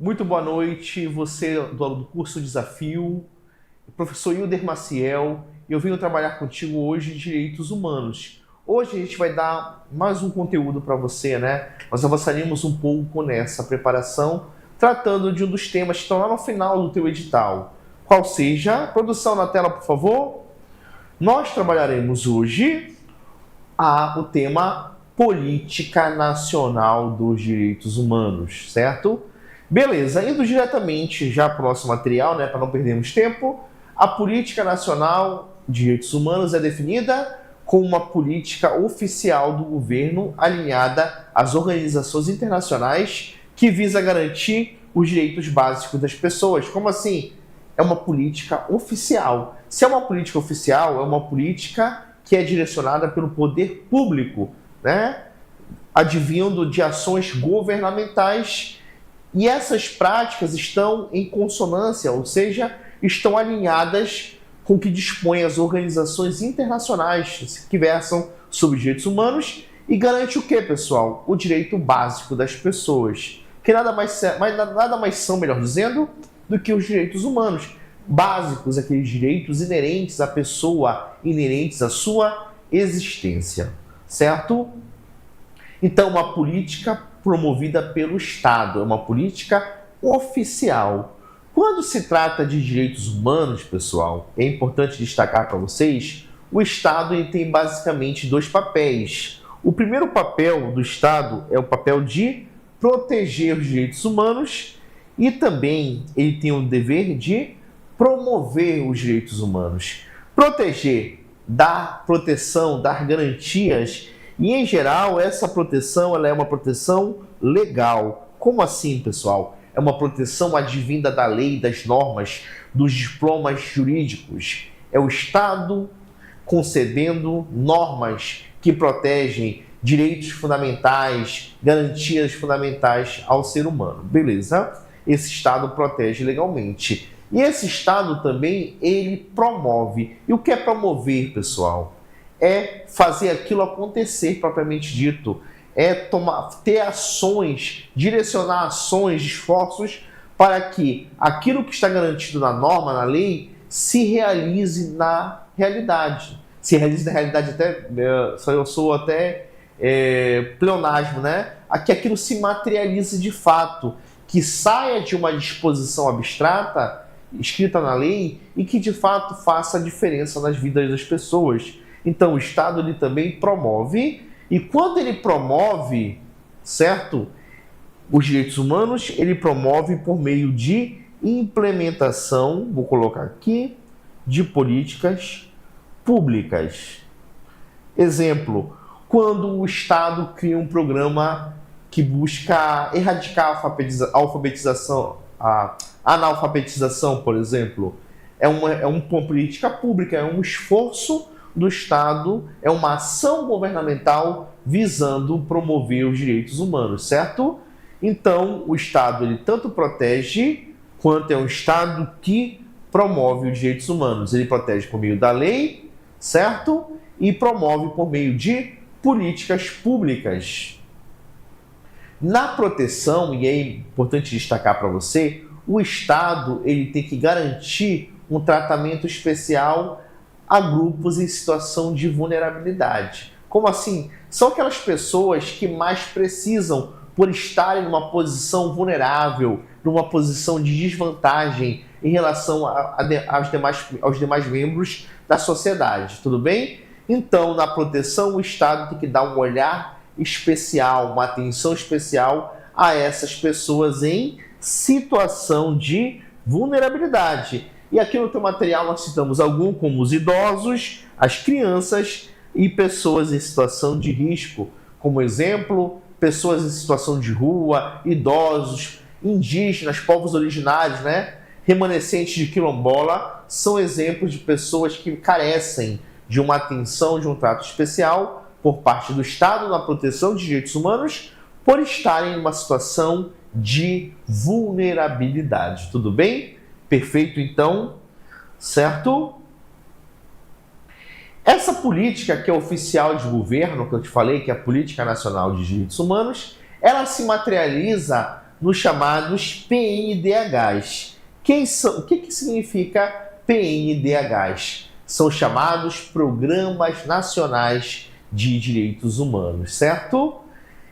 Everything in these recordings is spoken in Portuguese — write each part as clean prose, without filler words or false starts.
Muito boa noite, você do curso Desafio, professor Hilder Maciel, e eu venho trabalhar contigo hoje em Direitos Humanos. Hoje a gente vai dar mais um conteúdo para você, né? Nós avançaremos um pouco nessa preparação, tratando de um dos temas que estão lá no final do teu edital. Qual seja? Produção na tela, por favor. Nós trabalharemos hoje o tema Política Nacional dos Direitos Humanos, certo? Beleza, indo diretamente já para o nosso material, né, para não perdermos tempo, a Política Nacional de Direitos Humanos é definida como uma política oficial do governo alinhada às organizações internacionais que visa garantir os direitos básicos das pessoas. Como assim? É uma política oficial. Se é uma política oficial, é uma política que é direcionada pelo poder público, né, advindo de ações governamentais. E essas práticas estão em consonância, ou seja, estão alinhadas com o que dispõem as organizações internacionais que versam sobre direitos humanos e garante o que, pessoal? O direito básico das pessoas, que nada mais são, melhor dizendo, do que os direitos humanos básicos, aqueles direitos inerentes à pessoa, inerentes à sua existência, certo? Então, uma política promovida pelo Estado, é uma política oficial. Quando se trata de direitos humanos, pessoal, é importante destacar para vocês, o Estado ele tem basicamente dois papéis. O primeiro papel do Estado é o papel de proteger os direitos humanos e também ele tem o dever de promover os direitos humanos. Proteger, dar proteção, dar garantias. E, em geral, essa proteção ela é uma proteção legal. Como assim, pessoal? É uma proteção advinda da lei, das normas, dos diplomas jurídicos. É o Estado concedendo normas que protegem direitos fundamentais, garantias fundamentais ao ser humano. Beleza? Esse Estado protege legalmente. E esse Estado também, ele promove. E o que é promover, pessoal? É fazer aquilo acontecer propriamente dito, é ter ações, direcionar ações, esforços para que aquilo que está garantido na norma, na lei, se realize na realidade. Se realize na realidade até, eu sou até pleonasmo, né? Que aquilo se materialize de fato, que saia de uma disposição abstrata, escrita na lei, e que de fato faça a diferença nas vidas das pessoas. Então, o Estado ele também promove, e quando ele promove, certo, os direitos humanos, ele promove por meio de implementação, vou colocar aqui, de políticas públicas. Exemplo, quando o Estado cria um programa que busca erradicar a analfabetização, por exemplo, é uma política pública, é um esforço do Estado, é uma ação governamental visando promover os direitos humanos, certo? Então, o Estado ele tanto protege, quanto é um Estado que promove os direitos humanos. Ele protege por meio da lei, certo? E promove por meio de políticas públicas. Na proteção, e é importante destacar para você, o Estado ele tem que garantir um tratamento especial a grupos em situação de vulnerabilidade. Como assim? São aquelas pessoas que mais precisam por estarem numa posição vulnerável, numa posição de desvantagem em relação aos demais membros da sociedade, tudo bem? Então, na proteção, o Estado tem que dar um olhar especial, uma atenção especial a essas pessoas em situação de vulnerabilidade. E aqui no teu material nós citamos alguns, como os idosos, as crianças e pessoas em situação de risco. Como exemplo, pessoas em situação de rua, idosos, indígenas, povos originários, né? Remanescentes de quilombola, são exemplos de pessoas que carecem de uma atenção, de um trato especial por parte do Estado na proteção de direitos humanos, por estarem em uma situação de vulnerabilidade. Tudo bem? Perfeito, então, certo? Essa política que é oficial de governo, que eu te falei, que é a Política Nacional de Direitos Humanos, ela se materializa nos chamados PNDHs. O que significa PNDHs? São chamados Programas Nacionais de Direitos Humanos, certo?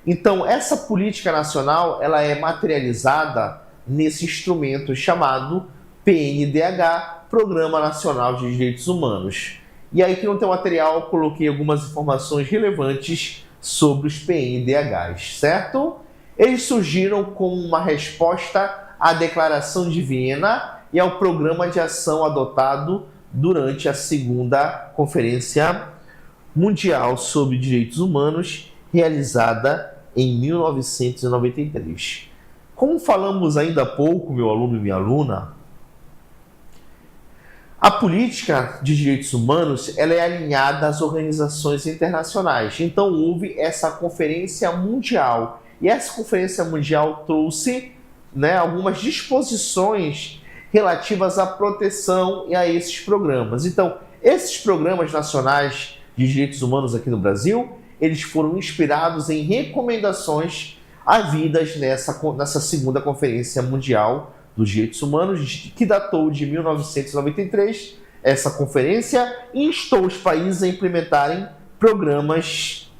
Então, essa política nacional ela é materializada nesse instrumento chamado PNDH, Programa Nacional de Direitos Humanos. E aí, que no teu material, eu coloquei algumas informações relevantes sobre os PNDHs, certo? Eles surgiram como uma resposta à Declaração de Viena e ao Programa de Ação adotado durante a Segunda Conferência Mundial sobre Direitos Humanos, realizada em 1993. Como falamos ainda há pouco, meu aluno e minha aluna, a política de direitos humanos ela é alinhada às organizações internacionais. Então houve essa Conferência Mundial. E essa Conferência Mundial trouxe algumas disposições relativas à proteção e a esses programas. Então, esses programas nacionais de direitos humanos aqui no Brasil, eles foram inspirados em recomendações havidas nessa segunda Conferência Mundial dos Direitos Humanos, que datou de 1993. Essa conferência instou os países a implementarem programas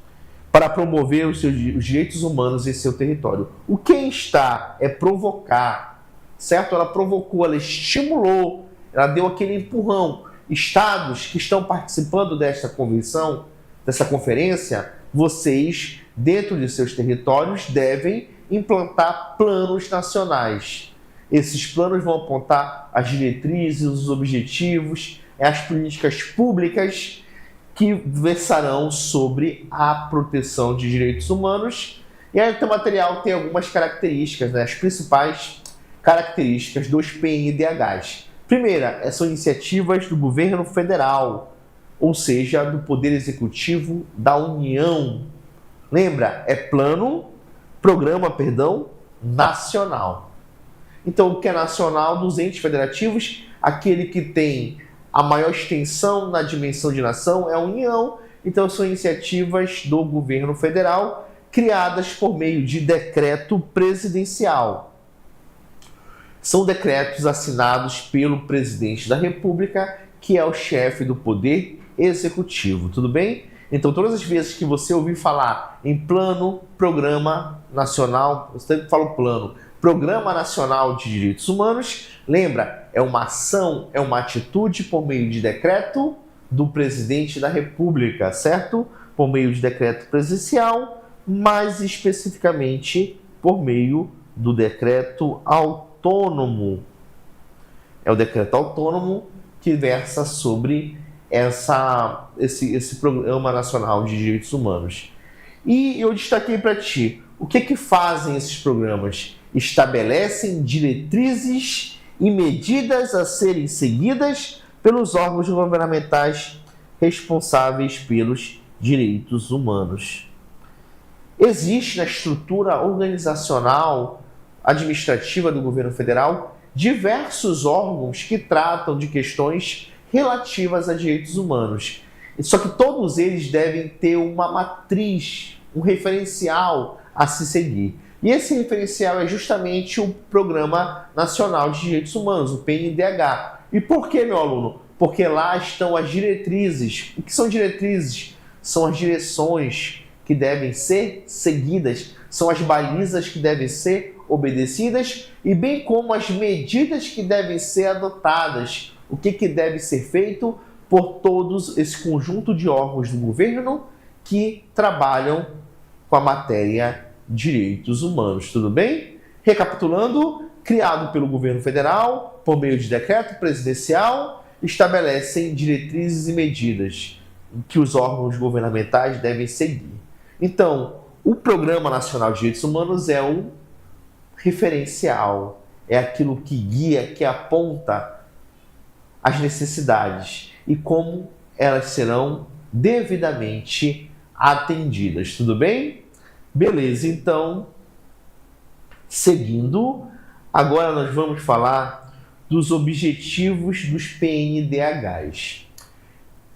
para promover os direitos humanos em seu território. O que está é provocar, certo? Ela provocou, ela estimulou, ela deu aquele empurrão. Estados que estão participando desta convenção, dessa conferência, vocês, dentro de seus territórios, devem implantar planos nacionais. Esses planos vão apontar as diretrizes, os objetivos, as políticas públicas que versarão sobre a proteção de direitos humanos. E aí o teu material tem algumas características, as principais características dos PNDHs. Primeira, são iniciativas do governo federal, ou seja, do Poder Executivo da União. Lembra? É programa nacional. Então, o que é nacional dos entes federativos? Aquele que tem a maior extensão na dimensão de nação é a União. Então, são iniciativas do governo federal criadas por meio de decreto presidencial. São decretos assinados pelo presidente da República, que é o chefe do Poder Executivo. Tudo bem? Então, todas as vezes que você ouvir falar em plano, programa nacional, você sempre fala o plano, Programa Nacional de Direitos Humanos, lembra, é uma ação, é uma atitude por meio de decreto do presidente da República, certo? Por meio de decreto presidencial, mais especificamente por meio do decreto autônomo. É o decreto autônomo que versa sobre esse Programa Nacional de Direitos Humanos. E eu destaquei para ti, o que fazem esses programas? Estabelecem diretrizes e medidas a serem seguidas pelos órgãos governamentais responsáveis pelos direitos humanos. Existe na estrutura organizacional administrativa do governo federal diversos órgãos que tratam de questões relativas a direitos humanos. Só que todos eles devem ter uma matriz, um referencial a se seguir. E esse referencial é justamente o Programa Nacional de Direitos Humanos, o PNDH. E por que, meu aluno? Porque lá estão as diretrizes. O que são diretrizes? São as direções que devem ser seguidas, são as balizas que devem ser obedecidas e bem como as medidas que devem ser adotadas. O que deve ser feito por todos esse conjunto de órgãos do governo que trabalham com a matéria direitos humanos, tudo bem? Recapitulando, criado pelo governo federal, por meio de decreto presidencial, estabelecem diretrizes e medidas que os órgãos governamentais devem seguir. Então, o Programa Nacional de Direitos Humanos é um referencial, é aquilo que guia, que aponta as necessidades e como elas serão devidamente atendidas, tudo bem? Beleza, então, seguindo, agora nós vamos falar dos objetivos dos PNDHs.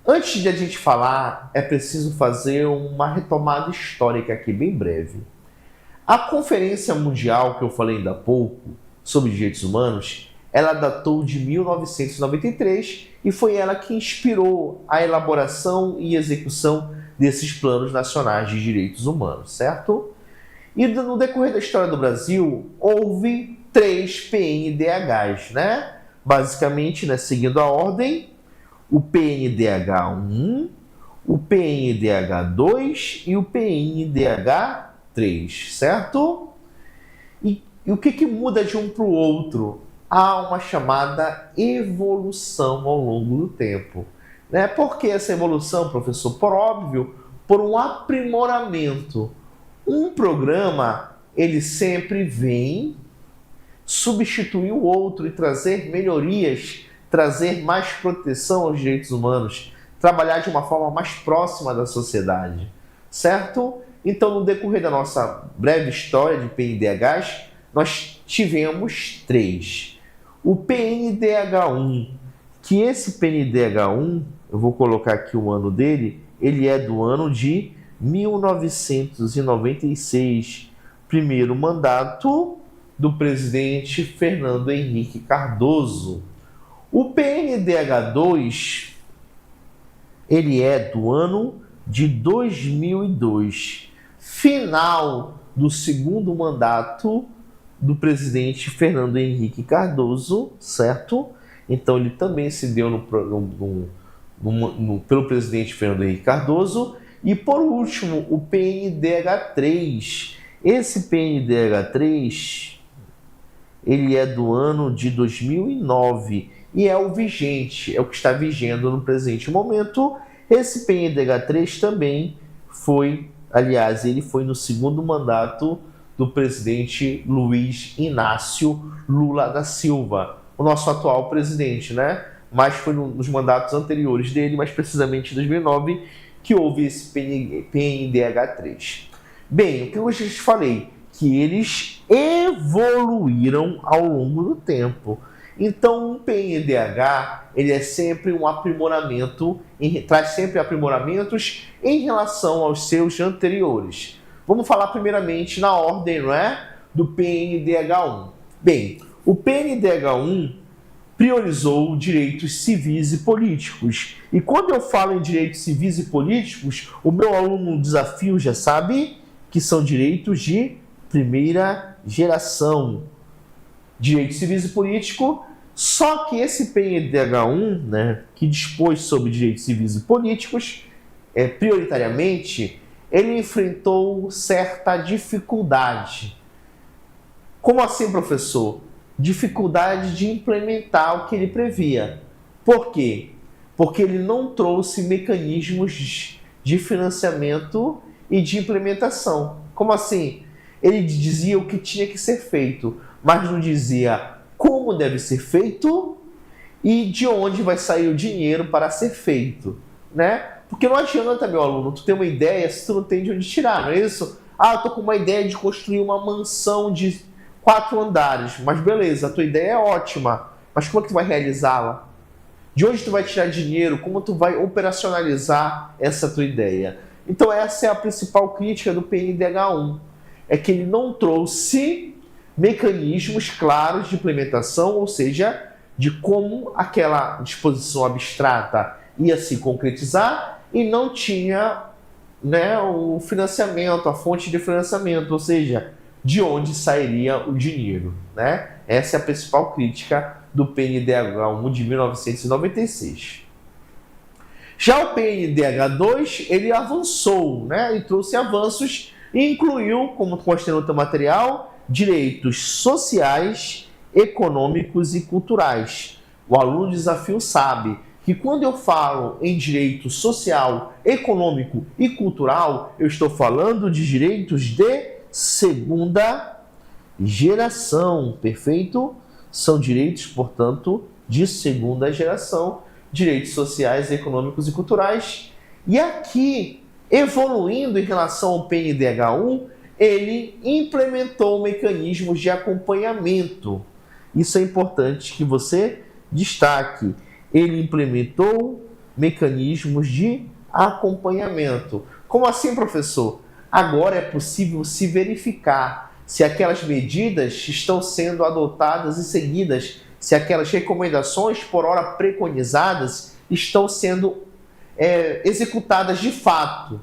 Antes de a gente falar, é preciso fazer uma retomada histórica aqui, bem breve. A Conferência Mundial, que eu falei ainda há pouco, sobre direitos humanos, ela datou de 1993 e foi ela que inspirou a elaboração e execução desses planos nacionais de direitos humanos, certo? E no decorrer da história do Brasil, houve 3 PNDHs, né? Basicamente, né, seguindo a ordem, o PNDH1, o PNDH2 e o PNDH3, certo? E o que muda de um para o outro? Há uma chamada evolução ao longo do tempo. Né? Por que essa evolução, professor? Por óbvio, por um aprimoramento. Um programa, ele sempre vem substituir o outro e trazer melhorias, trazer mais proteção aos direitos humanos, trabalhar de uma forma mais próxima da sociedade, certo? Então, no decorrer da nossa breve história de PNDHs, nós tivemos 3. O PNDH1, que esse PNDH1, eu vou colocar aqui o ano dele, ele é do ano de 1996, primeiro mandato do presidente Fernando Henrique Cardoso. O PNDH2, ele é do ano de 2002, final do segundo mandato do presidente Fernando Henrique Cardoso, certo? Então ele também se deu pelo presidente Fernando Henrique Cardoso. E por último, o PNDH3. Esse PNDH3, ele é do ano de 2009 e é o vigente, é o que está vigendo no presente momento. Esse PNDH3 também foi, aliás, ele foi no segundo mandato do presidente Luiz Inácio Lula da Silva, o nosso atual presidente, né? Mas foi nos mandatos anteriores dele, mais precisamente em 2009, que houve esse PNDH3. Bem, o que eu já te falei? Que eles evoluíram ao longo do tempo. Então, um PNDH, ele é sempre um aprimoramento, traz sempre aprimoramentos em relação aos seus anteriores. Vamos falar primeiramente na ordem, não é? Do PNDH1. Bem, o PNDH1 priorizou direitos civis e políticos. E quando eu falo em direitos civis e políticos, o meu aluno no desafio já sabe que são direitos de primeira geração. Direitos civis e políticos, só que esse PNDH1, né, que dispôs sobre direitos civis e políticos, prioritariamente, ele enfrentou certa dificuldade. Como assim, professor? Dificuldade de implementar o que ele previa. Por quê? Porque ele não trouxe mecanismos de financiamento e de implementação. Como assim? Ele dizia o que tinha que ser feito, mas não dizia como deve ser feito e de onde vai sair o dinheiro para ser feito, né? Porque não adianta, meu aluno, tu ter uma ideia se tu não tem de onde tirar, não é isso? Ah, eu tô com uma ideia de construir uma mansão de 4 andares, mas beleza, a tua ideia é ótima, mas como é que tu vai realizá-la? De onde tu vai tirar dinheiro? Como tu vai operacionalizar essa tua ideia? Então essa é a principal crítica do PNDH1, é que ele não trouxe mecanismos claros de implementação, ou seja, de como aquela disposição abstrata ia se concretizar e não tinha, né, o financiamento, a fonte de financiamento, ou seja, de onde sairia o dinheiro, né? Essa é a principal crítica do PNDH1 de 1996. Já o PNDH2, ele avançou, né? E trouxe avanços e incluiu, como consta no teu material, direitos sociais, econômicos e culturais. O aluno do desafio sabe que quando eu falo em direito social, econômico e cultural, eu estou falando de direitos de segunda geração, perfeito? São direitos, portanto, de segunda geração, direitos sociais, econômicos e culturais. E aqui, evoluindo em relação ao PNDH1, ele implementou mecanismos de acompanhamento. Isso é importante que você destaque. Ele implementou mecanismos de acompanhamento. Como assim, professor? agora é possível se verificar se aquelas medidas estão sendo adotadas e seguidas, se aquelas recomendações por hora preconizadas estão sendo executadas de fato,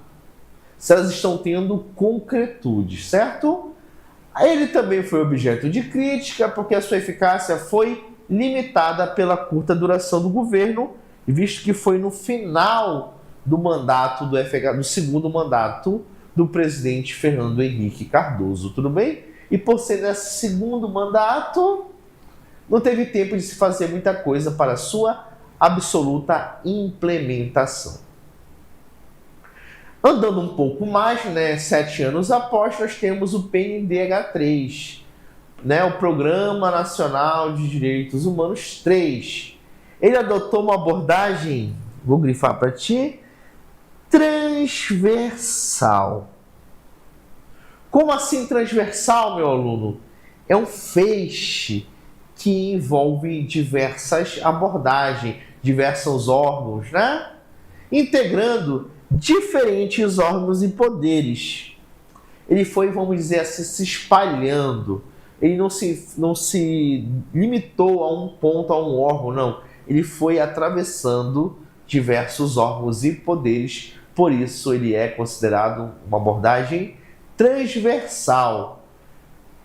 se elas estão tendo concretude, certo? Ele também foi objeto de crítica porque a sua eficácia foi limitada pela curta duração do governo, visto que foi no final do mandato do segundo mandato do presidente Fernando Henrique Cardoso, tudo bem? E por ser nesse segundo mandato, não teve tempo de se fazer muita coisa para a sua absoluta implementação. Andando um pouco mais, 7 anos após, nós temos o PNDH3, o Programa Nacional de Direitos Humanos 3. Ele adotou uma abordagem, vou grifar para ti, transversal. Como assim transversal, meu aluno? É um feixe que envolve diversas abordagens, diversos órgãos, integrando diferentes órgãos e poderes. Ele foi, vamos dizer assim, se espalhando. Ele não se limitou a um ponto, a um órgão, não. Ele foi atravessando diversos órgãos e poderes, por isso ele é considerado uma abordagem transversal.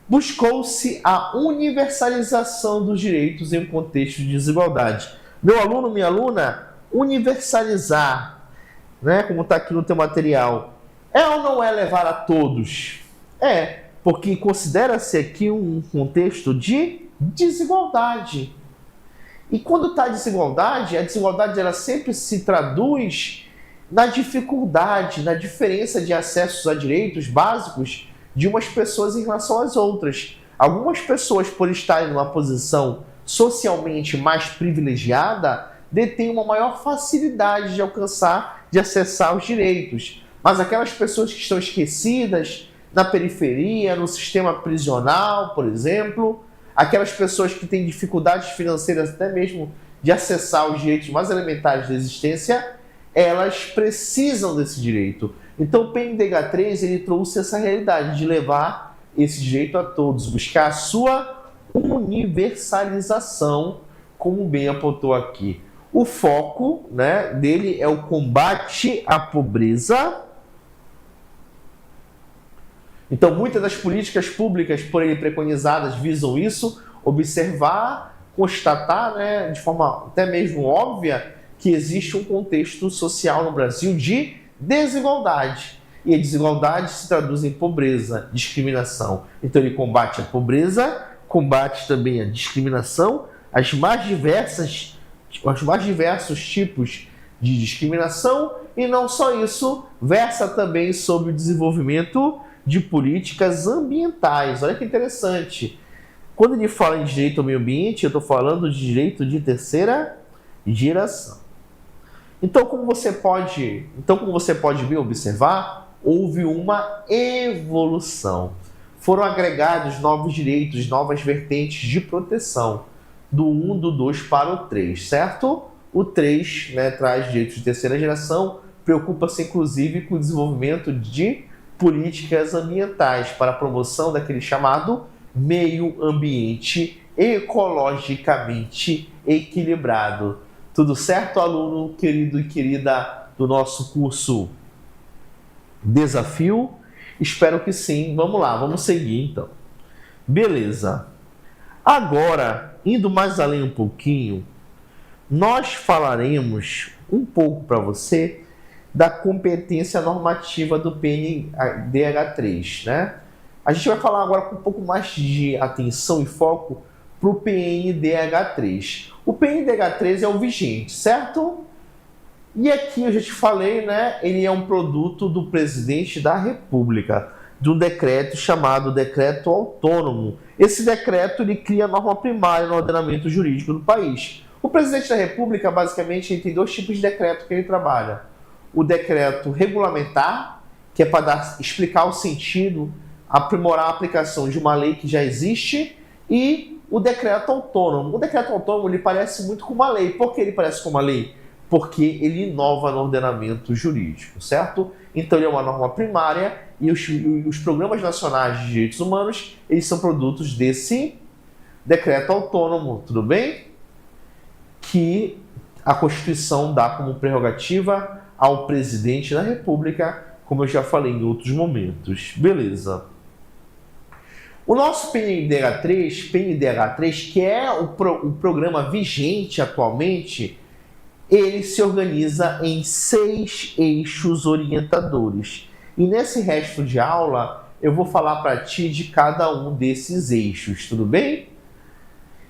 Buscou-se a universalização dos direitos em um contexto de desigualdade. Meu aluno, minha aluna, universalizar, como está aqui no teu material, é ou não é levar a todos? É, porque considera-se aqui um contexto de desigualdade. E quando está a desigualdade ela sempre se traduz na dificuldade, na diferença de acessos a direitos básicos de umas pessoas em relação às outras. Algumas pessoas, por estarem numa posição socialmente mais privilegiada, detêm uma maior facilidade de alcançar, de acessar os direitos. Mas aquelas pessoas que estão esquecidas na periferia, no sistema prisional, por exemplo, aquelas pessoas que têm dificuldades financeiras até mesmo de acessar os direitos mais elementares da existência, elas precisam desse direito. Então o PNDH3 ele trouxe essa realidade de levar esse direito a todos, buscar a sua universalização, como bem apontou aqui. O foco dele é o combate à pobreza. Então muitas das políticas públicas por ele preconizadas visam isso, observar, constatar de forma até mesmo óbvia que existe um contexto social no Brasil de desigualdade. E a desigualdade se traduz em pobreza, discriminação. Então ele combate a pobreza, combate também a discriminação, os mais diversos tipos de discriminação, e não só isso, versa também sobre o desenvolvimento de políticas ambientais. Olha que interessante. Quando ele fala em direito ao meio ambiente, eu estou falando de direito de terceira geração. Então, como você pode bem observar, houve uma evolução. Foram agregados novos direitos, novas vertentes de proteção, do 1, do 2 para o 3, certo? O 3 traz direitos de terceira geração, preocupa-se inclusive com o desenvolvimento de políticas ambientais para a promoção daquele chamado meio ambiente ecologicamente equilibrado. Tudo certo, aluno querido e querida do nosso curso Desafio? Espero que sim. Vamos lá, vamos seguir então. Beleza. Agora, indo mais além um pouquinho, nós falaremos um pouco para você da competência normativa do PNDH3, A gente vai falar agora com um pouco mais de atenção e foco para o PNDH3. O PNDH3 é o vigente, certo? E aqui eu já te falei, ele é um produto do presidente da República, de um decreto chamado Decreto Autônomo. Esse decreto ele cria a norma primária no ordenamento jurídico do país. O presidente da República, basicamente, ele tem 2 tipos de decreto que ele trabalha. O decreto regulamentar, que é para explicar o sentido, aprimorar a aplicação de uma lei que já existe, e o decreto autônomo. O decreto autônomo ele parece muito com uma lei. Por que ele parece com uma lei? porque ele inova no ordenamento jurídico, certo? Então ele é uma norma primária e os programas nacionais de direitos humanos, eles são produtos desse decreto autônomo, tudo bem? Que a Constituição dá como prerrogativa ao presidente da República, como eu já falei em outros momentos. Beleza. O nosso PNDH3, que é o programa vigente atualmente, ele se organiza em 6 eixos orientadores. E nesse resto de aula, eu vou falar para ti de cada um desses eixos, tudo bem?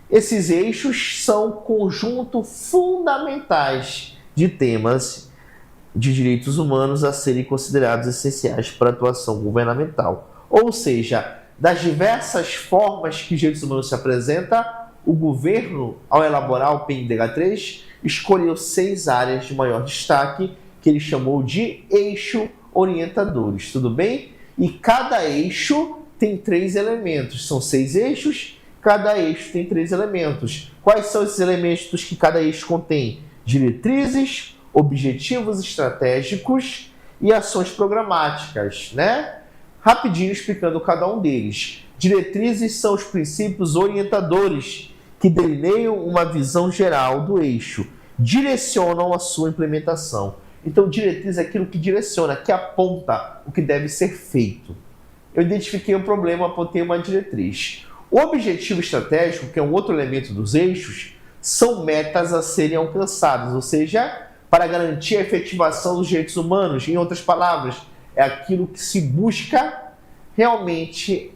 Esses eixos são conjuntos fundamentais de temas de direitos humanos a serem considerados essenciais para a atuação governamental. Ou seja, das diversas formas que os direitos humanos se apresentam, o governo, ao elaborar o PNDH3, escolheu 6 áreas de maior destaque, que ele chamou de eixo orientadores, tudo bem? E cada eixo tem 3 elementos, são 6 eixos, cada eixo tem 3 elementos. Quais são esses elementos que cada eixo contém? Diretrizes, objetivos estratégicos e ações programáticas, né? Rapidinho explicando cada um deles. Diretrizes são os princípios orientadores que delineiam uma visão geral do eixo, direcionam a sua implementação. Então, diretriz é aquilo que direciona, que aponta o que deve ser feito. Eu identifiquei um problema, apontei uma diretriz. O objetivo estratégico, que é um outro elemento dos eixos, são metas a serem alcançadas, ou seja, para garantir a efetivação dos direitos humanos. Em outras palavras, é aquilo que se busca realmente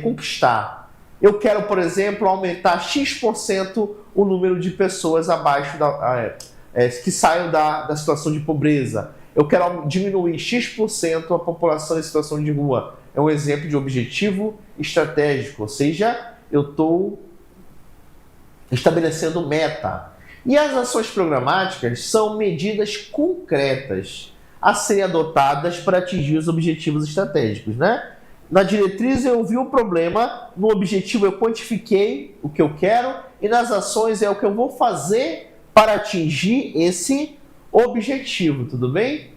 conquistar. Eu quero, por exemplo, aumentar X% o número de pessoas abaixo que saiam da situação de pobreza. Eu quero diminuir X% a população em situação de rua. É um exemplo de objetivo estratégico, ou seja, eu estou estabelecendo meta. E as ações programáticas são medidas concretas a serem adotadas para atingir os objetivos estratégicos, né? Na diretriz eu vi o problema, no objetivo eu quantifiquei o que eu quero e nas ações é o que eu vou fazer para atingir esse objetivo, tudo bem?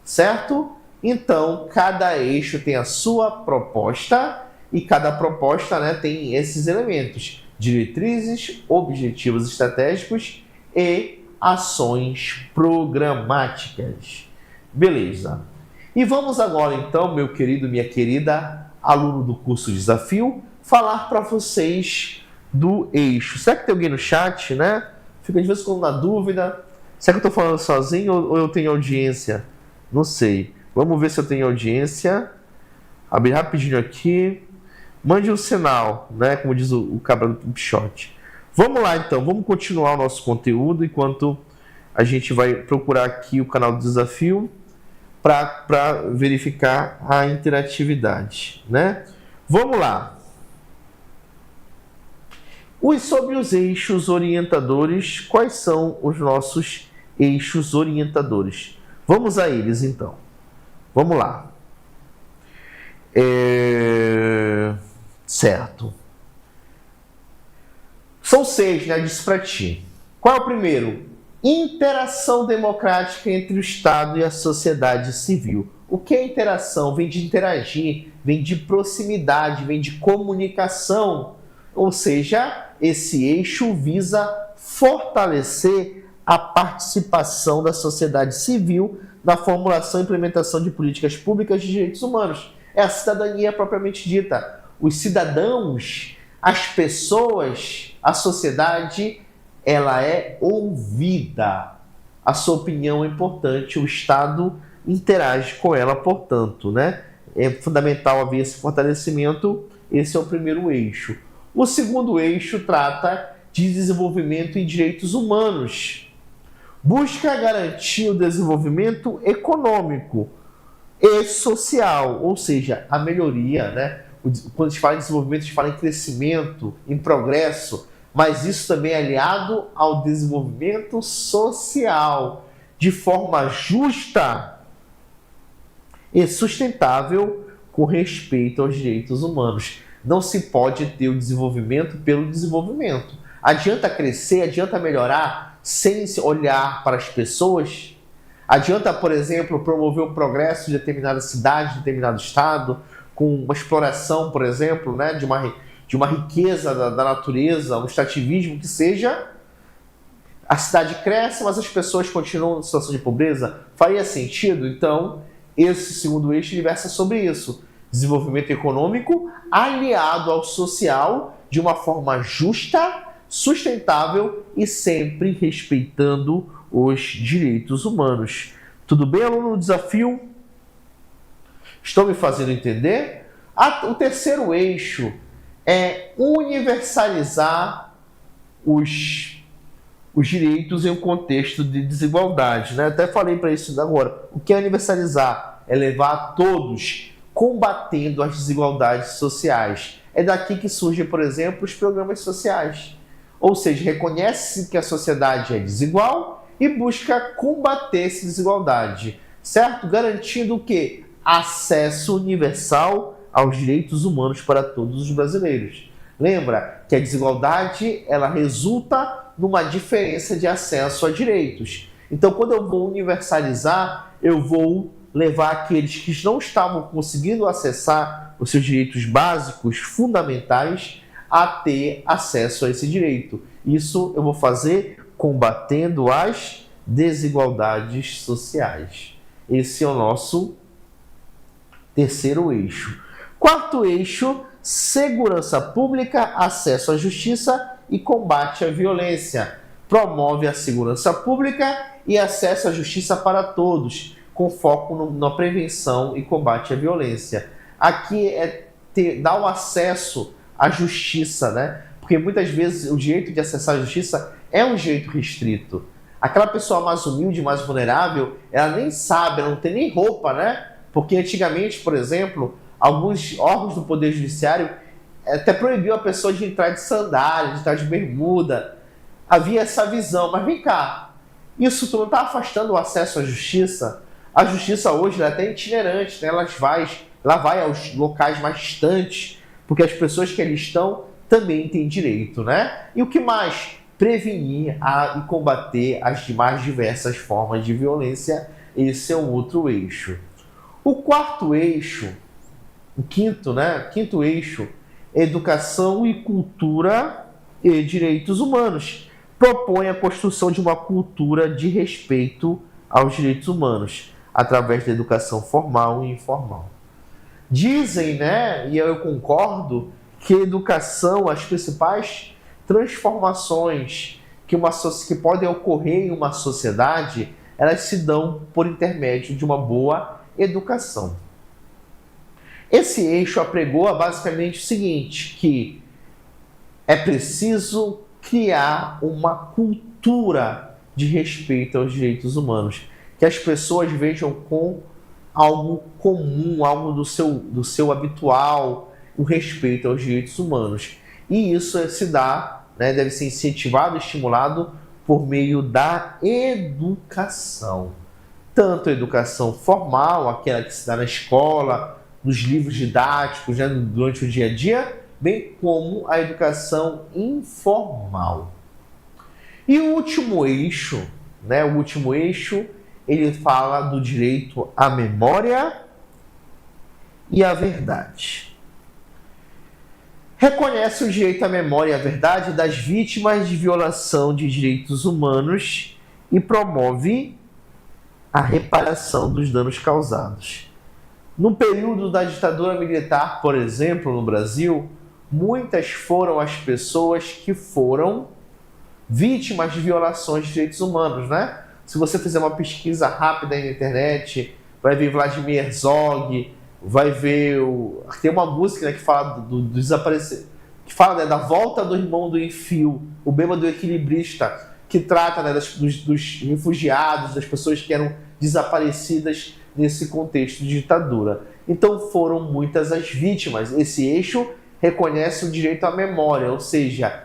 Certo? Então, cada eixo tem a sua proposta e cada proposta, né, tem esses elementos: diretrizes, objetivos estratégicos e ações programáticas. Beleza. E vamos agora então, meu querido, minha querida, aluno do curso Desafio, falar para vocês do eixo. Será que tem alguém no chat, né? Fica de vez em quando na dúvida. Será que eu estou falando sozinho ou eu tenho audiência? Não sei. Vamos ver se eu tenho audiência. Abrir rapidinho aqui. Mande um sinal, né? Como diz o cabra do Pichote. Vamos lá então, vamos continuar o nosso conteúdo enquanto a gente vai procurar aqui o canal do Desafio para verificar a interatividade, né? Vamos lá. Sobre os eixos orientadores, quais são os nossos eixos orientadores? Vamos a eles então. Vamos lá. Certo. São 6, né? Disse para ti. Qual é o primeiro? Interação democrática entre o Estado e a sociedade civil. O que é interação? Vem de interagir, vem de proximidade, vem de comunicação. Ou seja, esse eixo visa fortalecer a participação da sociedade civil na formulação e implementação de políticas públicas de direitos humanos. É a cidadania propriamente dita. Os cidadãos, as pessoas, a sociedade, ela é ouvida. A sua opinião é importante, o Estado interage com ela, portanto, né? É fundamental haver esse fortalecimento, esse é o primeiro eixo. O segundo eixo trata de desenvolvimento em direitos humanos. Busca garantir o desenvolvimento econômico e social, ou seja, a melhoria, né? Quando a gente fala em desenvolvimento, a gente fala em crescimento, em progresso, mas isso também é aliado ao desenvolvimento social, de forma justa e sustentável com respeito aos direitos humanos. Não se pode ter o desenvolvimento pelo desenvolvimento. Adianta crescer, adianta melhorar, sem olhar para as pessoas? Adianta, por exemplo, promover o progresso de determinada cidade, de determinado estado, com uma exploração, por exemplo, né, de uma riqueza da natureza, um extrativismo que seja, a cidade cresce, mas as pessoas continuam em situação de pobreza? Faria sentido? Então, esse segundo eixo ele versa sobre isso. Desenvolvimento econômico aliado ao social de uma forma justa, sustentável e sempre respeitando os direitos humanos. Tudo bem, aluno? O desafio? Estão me fazendo entender? O terceiro eixo é universalizar os direitos em um contexto de desigualdade, né? Até falei para isso agora. O que é universalizar? É levar a todos, combatendo as desigualdades sociais. É daqui que surgem, por exemplo, os programas sociais. Ou seja, reconhece que a sociedade é desigual e busca combater essa desigualdade, certo? Garantindo o quê? Acesso universal aos direitos humanos para todos os brasileiros. Lembra que a desigualdade ela resulta numa diferença de acesso a direitos. Então, quando eu vou universalizar, eu vou levar aqueles que não estavam conseguindo acessar os seus direitos básicos, fundamentais, a ter acesso a esse direito. Isso eu vou fazer combatendo as desigualdades sociais. Esse é o nosso terceiro eixo. Quarto eixo, segurança pública, acesso à justiça e combate à violência. Promove a segurança pública e acesso à justiça para todos, com foco na prevenção e combate à violência. Aqui é dar o acesso à justiça, né? Porque muitas vezes o direito de acessar a justiça é um direito restrito. Aquela pessoa mais humilde, mais vulnerável, ela nem sabe, ela não tem nem roupa, né? Porque antigamente, por exemplo, alguns órgãos do Poder Judiciário até proibiu a pessoa de entrar de sandália, de entrar de bermuda. Havia essa visão, mas vem cá, isso não está afastando o acesso à justiça? A justiça hoje ela é até itinerante, né? Ela vai aos locais mais distantes, porque as pessoas que ali estão também têm direito, né? E o que mais? Prevenir e combater as mais diversas formas de violência. Esse é um outro eixo. O quarto eixo, o quinto, né? Quinto eixo, educação e cultura e direitos humanos. Propõe a construção de uma cultura de respeito aos direitos humanos, através da educação formal e informal. Dizem, né, e eu concordo, que a educação, as principais transformações que podem ocorrer em uma sociedade, elas se dão por intermédio de uma boa educação. Esse eixo apregoa basicamente o seguinte, que é preciso criar uma cultura de respeito aos direitos humanos, que as pessoas vejam com algo comum, algo do seu habitual, o respeito aos direitos humanos. E isso se dá, né, deve ser incentivado, estimulado por meio da educação. Tanto a educação formal, aquela que se dá na escola, nos livros didáticos, né, durante o dia a dia, bem como a educação informal. E o último eixo, né, ele fala do direito à memória e à verdade. Reconhece o direito à memória e à verdade das vítimas de violação de direitos humanos e promove a reparação dos danos causados. No período da ditadura militar, por exemplo, no Brasil, muitas foram as pessoas que foram vítimas de violações de direitos humanos, né? Se você fizer uma pesquisa rápida aí na internet, vai ver Vladimir Herzog, vai ver tem uma música, né, que fala do desaparecer, que fala, né, da volta do irmão do Enfio, o bêbado equilibrista, que trata, né, dos refugiados, das pessoas que eram desaparecidas nesse contexto de ditadura. Então foram muitas as vítimas. Esse eixo reconhece o direito à memória, ou seja,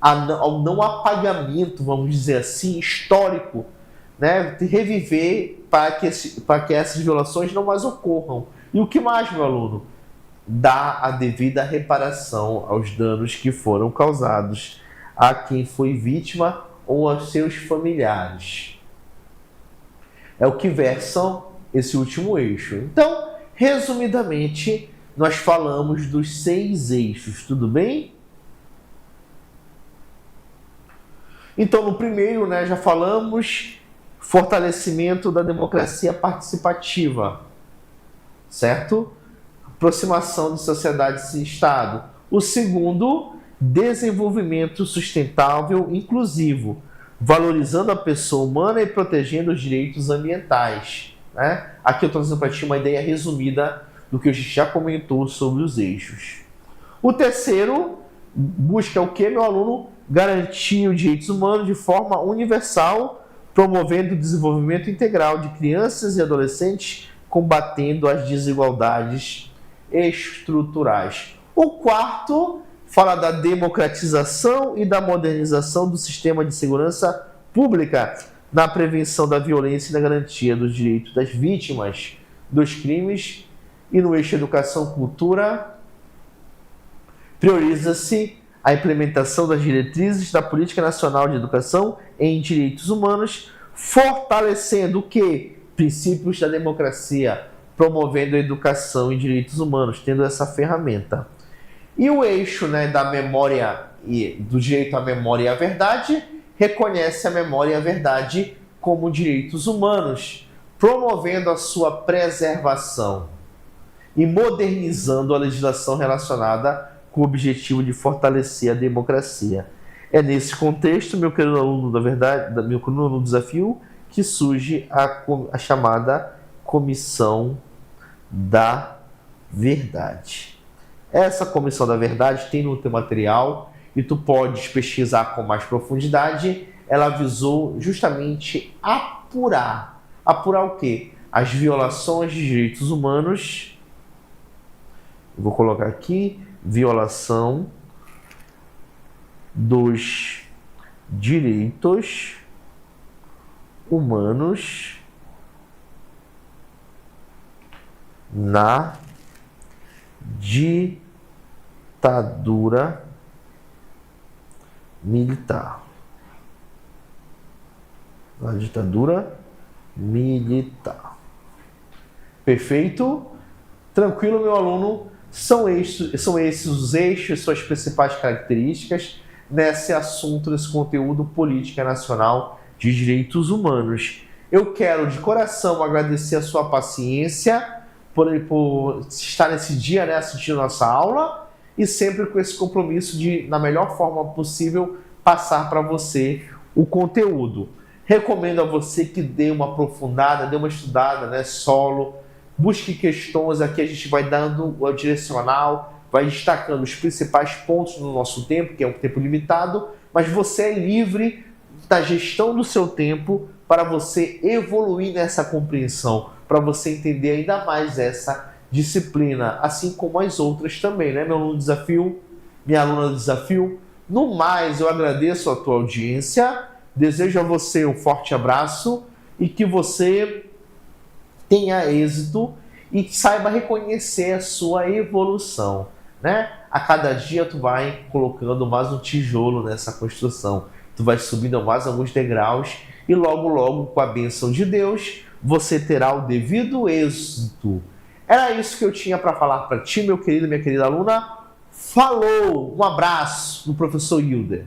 ao não apagamento, vamos dizer assim, histórico, né, de reviver para que essas violações não mais ocorram. E o que mais, meu aluno? Dar a devida reparação aos danos que foram causados a quem foi vítima ou aos seus familiares. É o que versam esse último eixo. Então, resumidamente, nós falamos dos 6 eixos, tudo bem? Então, no primeiro, já falamos fortalecimento da democracia participativa, certo? Aproximação de sociedade e Estado. O segundo, desenvolvimento sustentável inclusivo, valorizando a pessoa humana e protegendo os direitos ambientais. Aqui eu estou trazendo para ti uma ideia resumida do que a gente já comentou sobre os eixos. O terceiro busca o que, meu aluno? Garantir os direitos humanos de forma universal, promovendo o desenvolvimento integral de crianças e adolescentes, combatendo as desigualdades estruturais. O quarto fala da democratização e da modernização do sistema de segurança pública, na prevenção da violência e na garantia dos direitos das vítimas dos crimes. E no eixo educação e cultura, prioriza-se a implementação das diretrizes da Política Nacional de Educação em Direitos Humanos, fortalecendo o quê? Princípios da democracia, promovendo a educação em direitos humanos, tendo essa ferramenta. E o eixo da memória e do direito à memória e à verdade reconhece a memória e a verdade como direitos humanos, promovendo a sua preservação e modernizando a legislação relacionada com o objetivo de fortalecer a democracia. É nesse contexto, meu querido aluno da verdade, meu querido aluno do desafio, que surge a chamada Comissão da Verdade. Essa Comissão da Verdade tem no teu material e tu podes pesquisar com mais profundidade. Ela visou justamente apurar o quê? As violações de direitos humanos. Vou colocar aqui, violação dos direitos humanos na ditadura militar. Na ditadura militar. Perfeito? Tranquilo, meu aluno? São esses os eixos, suas principais características nesse assunto, nesse conteúdo Política Nacional de Direitos Humanos. Eu quero de coração agradecer a sua paciência por estar nesse dia, assistindo nossa aula, e sempre com esse compromisso de, na melhor forma possível, passar para você o conteúdo. Recomendo a você que dê uma aprofundada, dê uma estudada, solo, busque questões, aqui a gente vai dando o direcional, vai destacando os principais pontos no nosso tempo, que é um tempo limitado, mas você é livre da gestão do seu tempo para você evoluir nessa compreensão, para você entender ainda mais essa disciplina, assim como as outras também, meu aluno do desafio, minha aluna do desafio. No mais, eu agradeço a tua audiência, desejo a você um forte abraço e que você tenha êxito e saiba reconhecer a sua evolução, A cada dia tu vai colocando mais um tijolo nessa construção, tu vai subindo mais alguns degraus e logo, logo, com a bênção de Deus, você terá o devido êxito. Era isso que eu tinha para falar para ti, meu querido, minha querida aluna. Falou! Um abraço do professor Hilder.